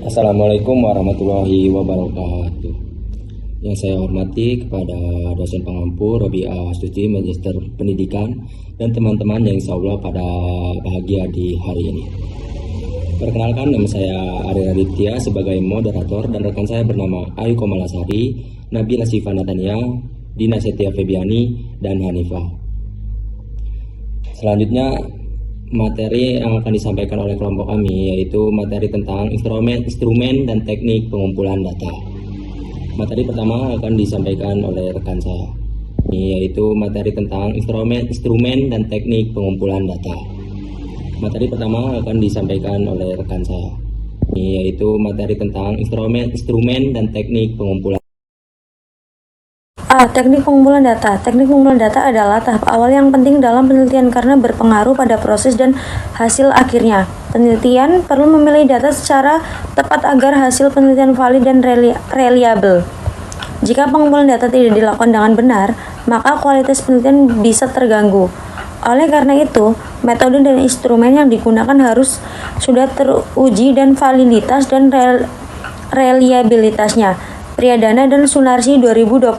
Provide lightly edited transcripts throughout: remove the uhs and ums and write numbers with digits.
Assalamualaikum warahmatullahi wabarakatuh. Yang saya hormati kepada dosen pengampu Robiah Astuti, Magister Pendidikan, dan teman-teman yang insya Allah pada bahagia di hari ini. Perkenalkan, nama saya Ari Raditya sebagai moderator dan rekan saya bernama Ayu Komalasari, Nabila Siva Natania, Dina Setia Febiani, dan Hanifah. Selanjutnya, materi yang akan disampaikan oleh kelompok kami yaitu materi tentang instrumen dan teknik pengumpulan data. Materi pertama akan disampaikan oleh rekan saya, yaitu materi tentang instrumen dan teknik pengumpulan data. Materi pertama akan disampaikan oleh rekan saya, yaitu materi tentang instrumen dan teknik pengumpulan. Teknik pengumpulan data. Teknik pengumpulan data adalah tahap awal yang penting dalam penelitian karena berpengaruh pada proses dan hasil akhirnya. Penelitian perlu memilih data secara tepat agar hasil penelitian valid dan reliable. Jika pengumpulan data tidak dilakukan dengan benar, maka kualitas penelitian bisa terganggu. Oleh karena itu, metode dan instrumen yang digunakan harus sudah teruji dan validitas dan reliabilitasnya. Priyadana dan Sunarsi 2021.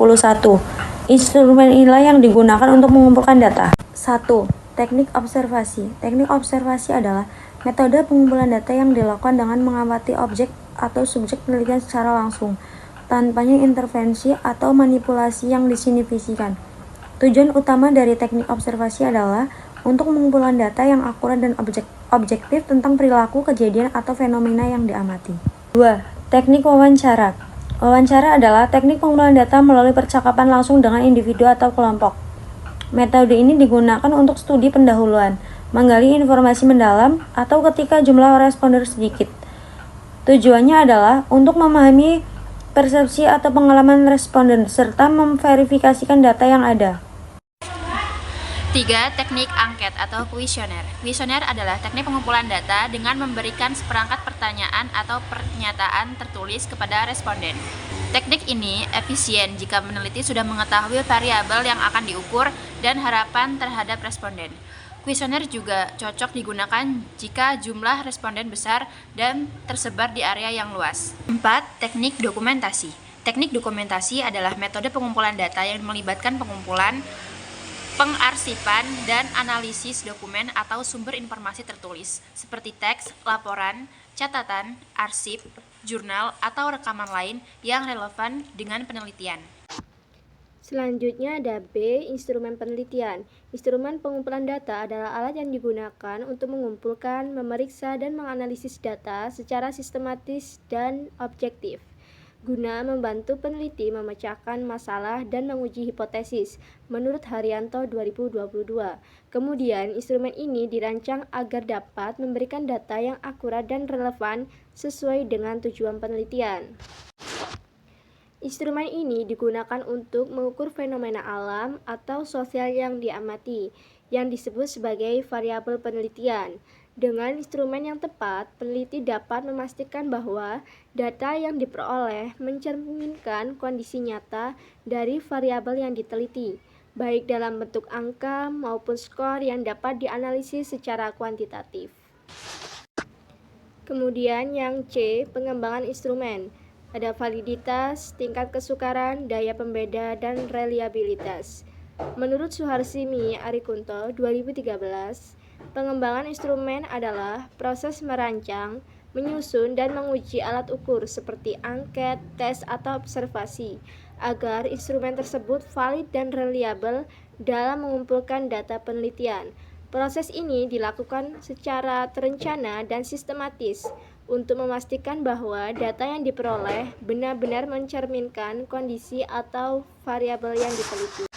Instrumen inilah yang digunakan untuk mengumpulkan data. 1. Teknik observasi. Teknik observasi adalah metode pengumpulan data yang dilakukan dengan mengamati objek atau subjek penelitian secara langsung, tanpanya intervensi atau manipulasi yang disinipisikan. Tujuan utama dari teknik observasi adalah untuk mengumpulkan data yang akurat dan objektif tentang perilaku, kejadian, atau fenomena yang diamati. 2. Teknik wawancara. Wawancara adalah teknik pengumpulan data melalui percakapan langsung dengan individu atau kelompok. Metode ini digunakan untuk studi pendahuluan, menggali informasi mendalam, atau ketika jumlah responden sedikit. Tujuannya adalah untuk memahami persepsi atau pengalaman responden, serta memverifikasikan data yang ada. 3. Teknik angket atau kuesioner. Kuesioner adalah teknik pengumpulan data dengan memberikan seperangkat pertanyaan atau pernyataan tertulis kepada responden. Teknik ini efisien jika peneliti sudah mengetahui variabel yang akan diukur dan harapan terhadap responden. Kuesioner juga cocok digunakan jika jumlah responden besar dan tersebar di area yang luas. 4. Teknik dokumentasi. Teknik dokumentasi adalah metode pengumpulan data yang melibatkan pengumpulan, pengarsipan, dan analisis dokumen atau sumber informasi tertulis, seperti teks, laporan, catatan, arsip, jurnal, atau rekaman lain yang relevan dengan penelitian. Selanjutnya ada B. Instrumen penelitian. Instrumen pengumpulan data adalah alat yang digunakan untuk mengumpulkan, memeriksa, dan menganalisis data secara sistematis dan objektif, guna membantu peneliti memecahkan masalah dan menguji hipotesis, menurut Haryanto 2022. Kemudian, instrumen ini dirancang agar dapat memberikan data yang akurat dan relevan sesuai dengan tujuan penelitian. Instrumen ini digunakan untuk mengukur fenomena alam atau sosial yang diamati, yang disebut sebagai variabel penelitian. Dengan instrumen yang tepat, peneliti dapat memastikan bahwa data yang diperoleh mencerminkan kondisi nyata dari variabel yang diteliti, baik dalam bentuk angka maupun skor yang dapat dianalisis secara kuantitatif. Kemudian yang C, pengembangan instrumen. Ada validitas, tingkat kesukaran, daya pembeda, dan reliabilitas. Menurut Suharsimi Arikunto 2013, pengembangan instrumen adalah proses merancang, menyusun, dan menguji alat ukur seperti angket, tes, atau observasi, agar instrumen tersebut valid dan reliable dalam mengumpulkan data penelitian. Proses ini dilakukan secara terencana dan sistematis untuk memastikan bahwa data yang diperoleh benar-benar mencerminkan kondisi atau variabel yang diteliti.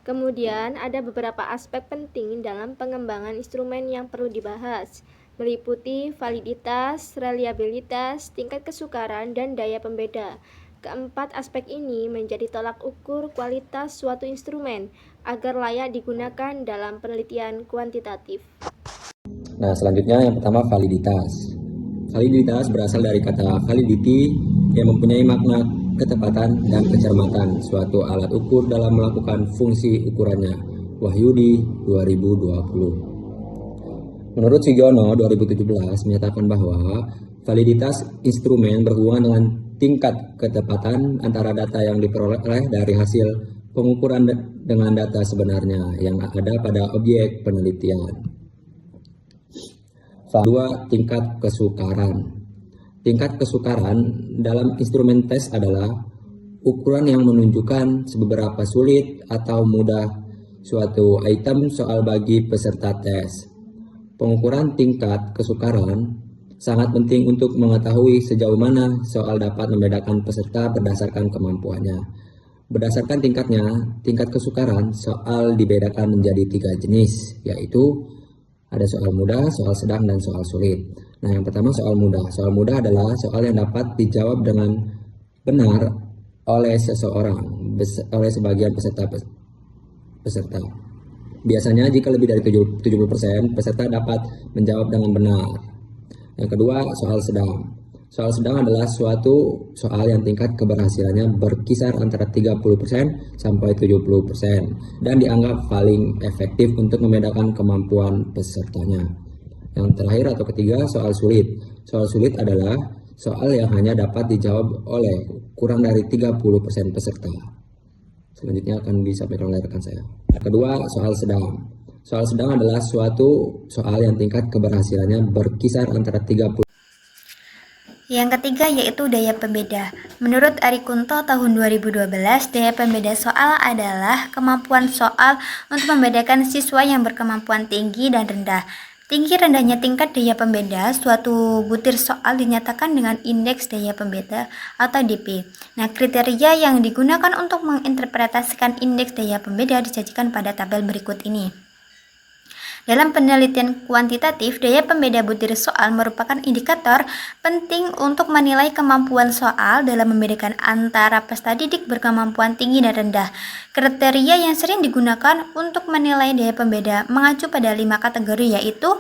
Kemudian ada beberapa aspek penting dalam pengembangan instrumen yang perlu dibahas, meliputi validitas, reliabilitas, tingkat kesukaran, dan daya pembeda. Keempat aspek ini menjadi tolak ukur kualitas suatu instrumen agar layak digunakan dalam penelitian kuantitatif. Nah, selanjutnya yang pertama validitas. Validitas berasal dari kata validity yang mempunyai makna ketepatan dan kecermatan suatu alat ukur dalam melakukan fungsi ukurannya. Wahyudi 2020. Menurut Sugiono 2017 menyatakan bahwa Validitas instrumen berhubungan dengan tingkat ketepatan antara data yang diperoleh dari hasil pengukuran dengan data sebenarnya yang ada pada objek penelitian. 2. Tingkat kesukaran. Tingkat kesukaran dalam instrumen tes adalah ukuran yang menunjukkan seberapa sulit atau mudah suatu item soal bagi peserta tes. Pengukuran tingkat kesukaran sangat penting untuk mengetahui sejauh mana soal dapat membedakan peserta berdasarkan kemampuannya. Berdasarkan tingkatnya, tingkat kesukaran soal dibedakan menjadi 3 jenis, yaitu ada soal mudah, soal sedang, dan soal sulit. Nah, yang pertama soal mudah. Soal mudah adalah soal yang dapat dijawab dengan benar oleh seseorang, oleh sebagian peserta. Biasanya jika lebih dari 70% peserta dapat menjawab dengan benar. Yang kedua, soal sedang. Soal sedang adalah suatu soal yang tingkat keberhasilannya berkisar antara 30% sampai 70% dan dianggap paling efektif untuk membedakan kemampuan pesertanya. Yang terakhir atau ketiga, soal sulit. Soal sulit adalah soal yang hanya dapat dijawab oleh kurang dari 30% peserta. Selanjutnya akan disampaikan oleh rekan saya. Kedua, soal sedang. Soal sedang adalah suatu soal yang tingkat keberhasilannya berkisar antara 30%. Yang ketiga yaitu daya pembeda. Menurut Arikunto tahun 2012, daya pembeda soal adalah kemampuan soal untuk membedakan siswa yang berkemampuan tinggi dan rendah. Tinggi rendahnya tingkat daya pembeda suatu butir soal dinyatakan dengan indeks daya pembeda atau DP. Nah, kriteria yang digunakan untuk menginterpretasikan indeks daya pembeda disajikan pada tabel berikut ini. Dalam penelitian kuantitatif, daya pembeda butir soal merupakan indikator penting untuk menilai kemampuan soal dalam membedakan antara peserta didik berkemampuan tinggi dan rendah. Kriteria yang sering digunakan untuk menilai daya pembeda mengacu pada 5 kategori, yaitu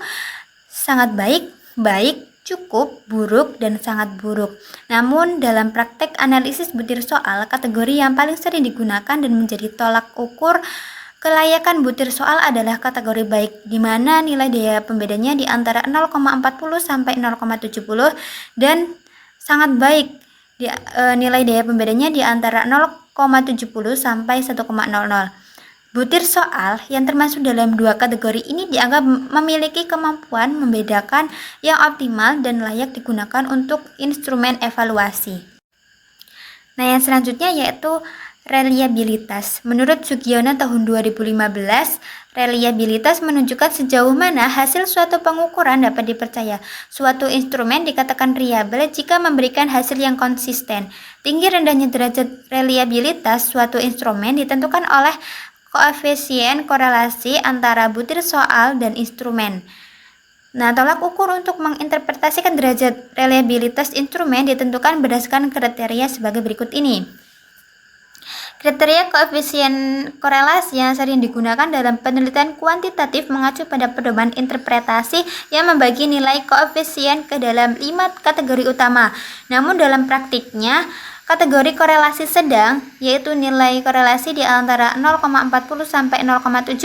sangat baik, baik, cukup, buruk, dan sangat buruk. Namun, dalam praktek analisis butir soal, kategori yang paling sering digunakan dan menjadi tolak ukur kelayakan butir soal adalah kategori baik, di mana nilai daya pembedanya di antara 0,40 sampai 0,70 dan sangat baik, nilai daya pembedanya di antara 0,70 sampai 1,00. Butir soal yang termasuk dalam 2 kategori ini dianggap memiliki kemampuan membedakan yang optimal dan layak digunakan untuk instrumen evaluasi. Nah, yang selanjutnya yaitu reliabilitas. Menurut Sugiono tahun 2015, reliabilitas menunjukkan sejauh mana hasil suatu pengukuran dapat dipercaya. Suatu instrumen dikatakan reliable jika memberikan hasil yang konsisten. Tinggi rendahnya derajat reliabilitas suatu instrumen ditentukan oleh koefisien korelasi antara butir soal dan instrumen. Nah, tolak ukur untuk menginterpretasikan derajat reliabilitas instrumen ditentukan berdasarkan kriteria sebagai berikut ini. Kriteria koefisien korelasi yang sering digunakan dalam penelitian kuantitatif mengacu pada pedoman interpretasi yang membagi nilai koefisien ke dalam 5 kategori utama. Namun dalam praktiknya, kategori korelasi sedang, yaitu nilai korelasi di antara 0,40 sampai 0,70,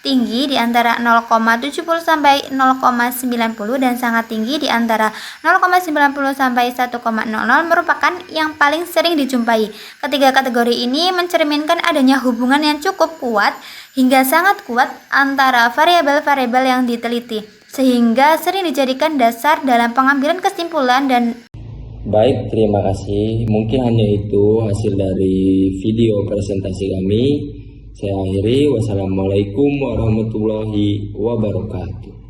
tinggi di antara 0,70 sampai 0,90, dan sangat tinggi di antara 0,90 sampai 1,00 merupakan yang paling sering dijumpai. Ketiga kategori ini mencerminkan adanya hubungan yang cukup kuat hingga sangat kuat antara variabel-variabel yang diteliti, sehingga sering dijadikan dasar dalam pengambilan kesimpulan dan Baik, terima kasih. Mungkin hanya itu hasil dari video presentasi kami. Saya akhiri. Wassalamualaikum warahmatullahi wabarakatuh.